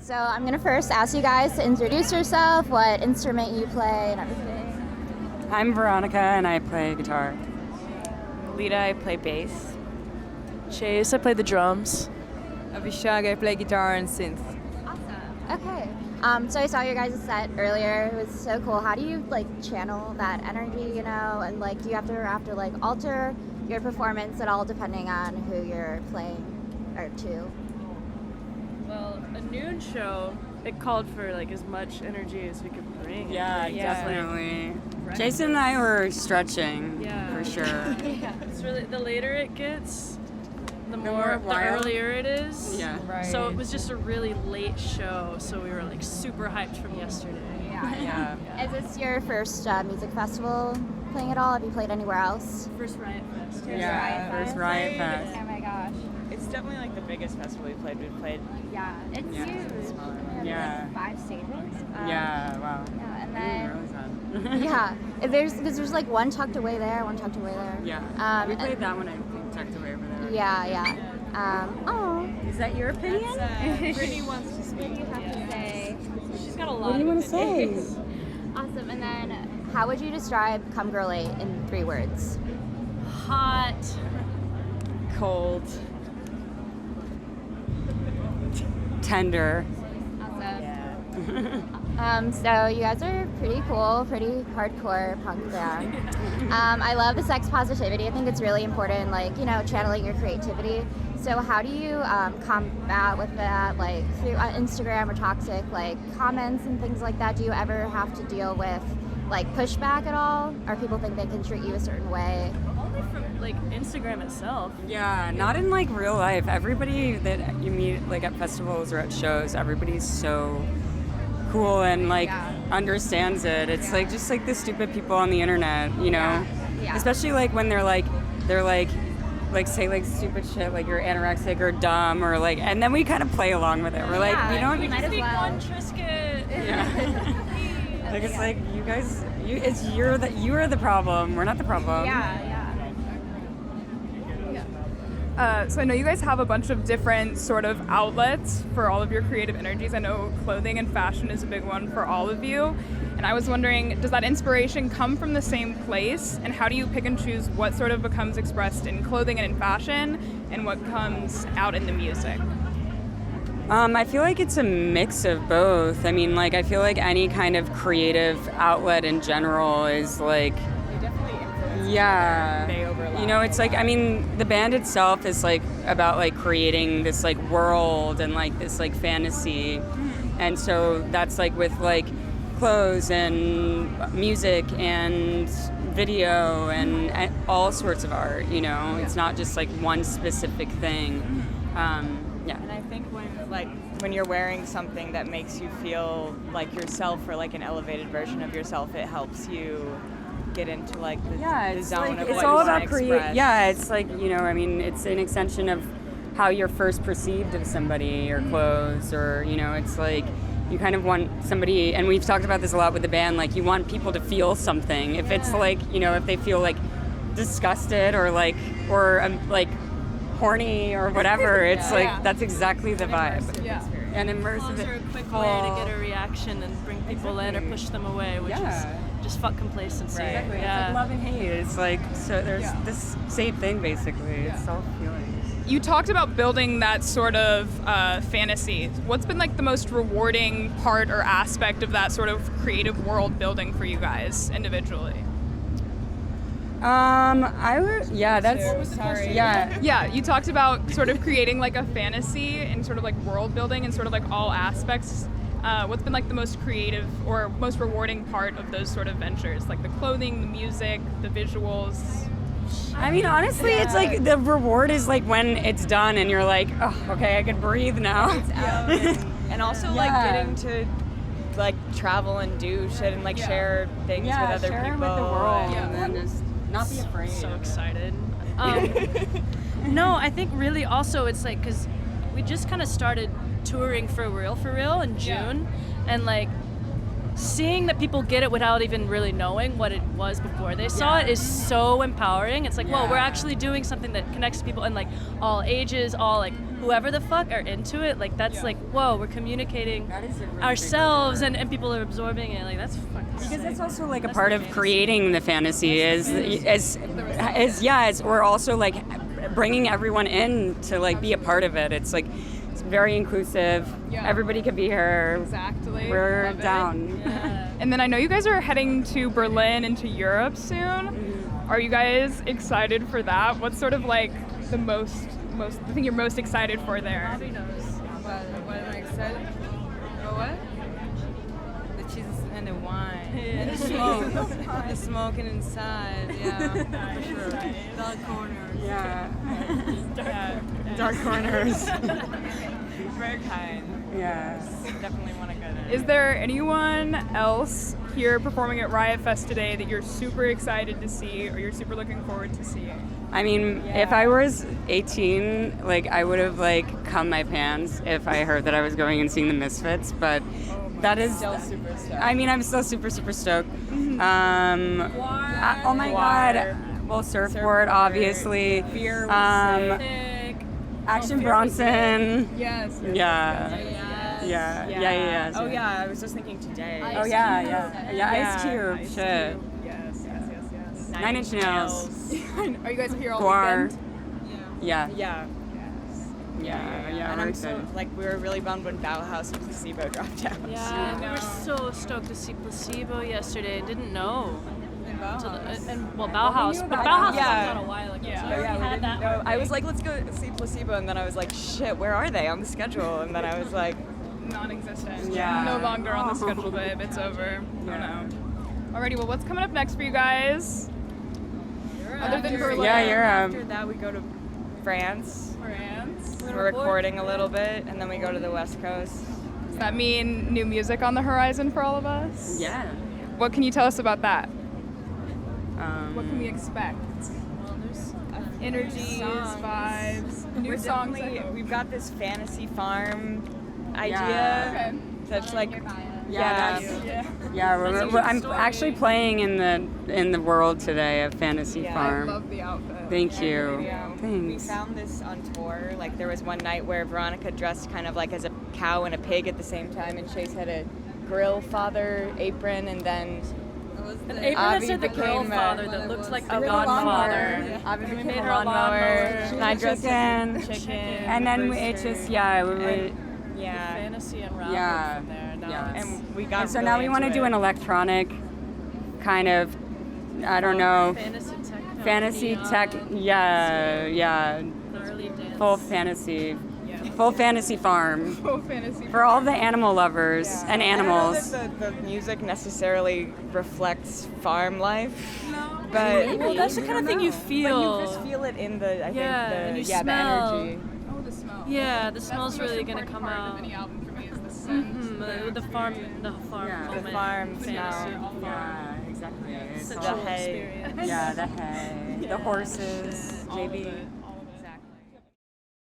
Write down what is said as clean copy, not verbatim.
So I'm going to first ask you guys to introduce yourself, what instrument you play, and everything. I'm Veronica, and I play guitar. Lita, I play bass. Chase, I play the drums. Abhishek, I play guitar and synth. Awesome. Okay. So I saw your guys' set earlier. It was so cool. How do you channel that energy, and do you have to alter your performance at all depending on who you're playing or to? Well, a noon show, it called for as much energy as we could bring. Yeah, definitely. Jason and I were stretching, for sure. It's really, the later it gets, the wild. earlier it is. Yeah. Right. So it was just a really late show, so we were super hyped from yesterday. Yeah. Is this your first music festival playing at all? Have you played anywhere else? First Riot Fest. First Riot Fest. Oh my gosh. It's definitely the biggest festival we've played. Yeah, it's huge. Yeah. 5 stages. Wow. Yeah, and then Really there's one tucked away there, one tucked away there. Yeah. We played that one, I think, tucked away over there. Yeah. Is that your opinion? Brittany wants to speak. What do you have to say? She's got a lot What do you want of to say? Awesome. And then, how would you describe Cumgirl8 in 3 words? Hot. Cold. Tender. Awesome. So you guys are pretty cool, pretty hardcore punk band. I love the sex positivity. I think it's really important, channeling your creativity. So how do you combat with that, through Instagram or toxic, comments and things like that? Do you ever have to deal with, pushback at all? Or people think they can treat you a certain way? Only from Instagram itself. Yeah, not in real life. Everybody that you meet at festivals or at shows, everybody's so cool and understands it. It's just the stupid people on the internet, Yeah. Especially when they're say stupid shit you're anorexic or dumb or and then we kind of play along with it. We're we don't might as well. One Trisket. Yeah. It's you guys, you are the problem. We're not the problem. Yeah. So I know you guys have a bunch of different sort of outlets for all of your creative energies. I know clothing and fashion is a big one for all of you. And I was wondering, does that inspiration come from the same place? And how do you pick and choose what sort of becomes expressed in clothing and in fashion and what comes out in the music? I feel it's a mix of both. I mean, I feel any kind of creative outlet in general is They definitely influence yeah. They overlap. The band itself is about creating this world and this fantasy. And so that's with clothes and music and video and all sorts of art, It's not just one specific thing. And I think when you're wearing something that makes you feel like yourself or an elevated version of yourself, it helps you get into the zone of it's what all you about want to express. Yeah, it's it's an extension of how you're first perceived of somebody or clothes or it's you kind of want somebody, and we've talked about this a lot with the band, you want people to feel something. If it's if they feel disgusted or horny or whatever, it's that's exactly the vibe. An immersive. Clothes are a quick way to get a reaction and bring people in or push them away, which is just fuck complacency. Right. Exactly. Yeah. It's love and hate. It's so there's this same thing basically. It's self feelings. You talked about building that sort of fantasy. What's been the most rewarding part or aspect of that sort of creative world building for you guys individually? Yeah, you talked about sort of creating a fantasy and sort of world building and sort of all aspects. What's been the most creative or most rewarding part of those sort of ventures? The clothing, the music, the visuals? Honestly, it's the reward is when it's done and you're oh, okay, I can breathe now. And also getting to travel and do shit and share things with other share people. with the world Yeah. and then just not be afraid. So excited. No, I think really also it's because we just kind of started touring for real in June, and seeing that people get it without even really knowing what it was before they saw it is so empowering. It's whoa, we're actually doing something that connects people in all ages, all whoever the fuck are into it, like that's like, whoa, we're communicating ourselves and people are absorbing it. Like that's fucking Because sick. that's also like a That's part the of fantasy. creating the fantasy is we're also like bringing everyone in to like be a part of it. It's like it's very inclusive. Yeah. Everybody could be here. Exactly. We're Love it. down. Yeah. And then I know you guys are heading to Berlin and to Europe soon. Are you guys excited for that? What's sort of like the thing you're most excited for there? Bobby knows. What am I excited? For what? The cheese and the wine. Yeah. The smoke. The smoking inside, yeah. For sure. Dark corners. Yeah. Dark corners. Very kind. Yeah. Definitely want to go there. Is there anyone else here performing at Riot Fest today that you're super excited to see or you're super looking forward to seeing? I mean, if I was 18, like I would have like cum my pants if I heard that I was going and seeing the Misfits, but that is Still super stoked. I mean, I'm still super stoked. Oh my War. god. Well, surfboard, obviously. Fear was Sick. Action Bronson. Yes. Yeah. Yeah. Oh yeah, I was just thinking today. Oh yeah. Ice Cube. Ice Shit. Yes. Nine Inch Nails. Are you guys here all Guar. weekend? Yeah. Yeah. Yeah. And We're I'm so excited. like we were really bummed when Bauhaus and Placebo dropped out. Yeah, we were so stoked to see Placebo yesterday. Didn't know. Well, Bauhaus. But Bauhaus Yeah. was out a while ago. Yeah. So Oh, we already had that. No, I was like, let's go see Placebo, and then I was like, shit, where are they on the schedule? And then I was like, Non-existent. Yeah. No longer on the schedule, babe. It's over. Oh no. Alrighty, well, what's coming up next for you guys? Other than Berlin. Yeah, Europe. after that we go to France. France. We're recording a little bit, and then we go to the West Coast. Does that mean new music on the horizon for all of us? Yeah. What can you tell us about that? Um, What can we expect? Well, there's Energies, vibes, new We're songs. definitely- we've got this fantasy farm idea. Yeah. Okay. That's like, Yeah, I'm actually playing in the world today of Fantasy Yeah, I Farm. Love the outfit. Thank you. Yeah. We Thanks. found this on tour. Like there was one night where Veronica dressed kind of like as a cow and a pig at the same time, and Chase had a grill father apron, and then an apron that Avi said the became girlfather that looked like the a godfather. Avi And we became made a her a lawnmower. lawnmower. And I dressed as a Chicken. chicken. And then rooster. it's just we yeah. Fantasy unraveled Yeah. from there. Now Yeah. it's- And we got. and so really now we want to into do it. an electronic kind of I don't know fantasy techno. fantasy neon, tech yeah gnarly dance. full fantasy farm Full fantasy. for all the animal lovers and animals. I don't know that the music necessarily reflects farm life, but Well, that's the kind of thing you feel. But you just feel it in the Yeah, and think you the smell. energy. Oh, the smell. Yeah, the That's smell's the most really gonna important come part out. of any album for me is the scent. The farm Yeah. moment. The farm fantasy smell. of the farm. Yeah, exactly. It's Such all- The a hay. experience. yeah, the hay, the horses, All of JB. it.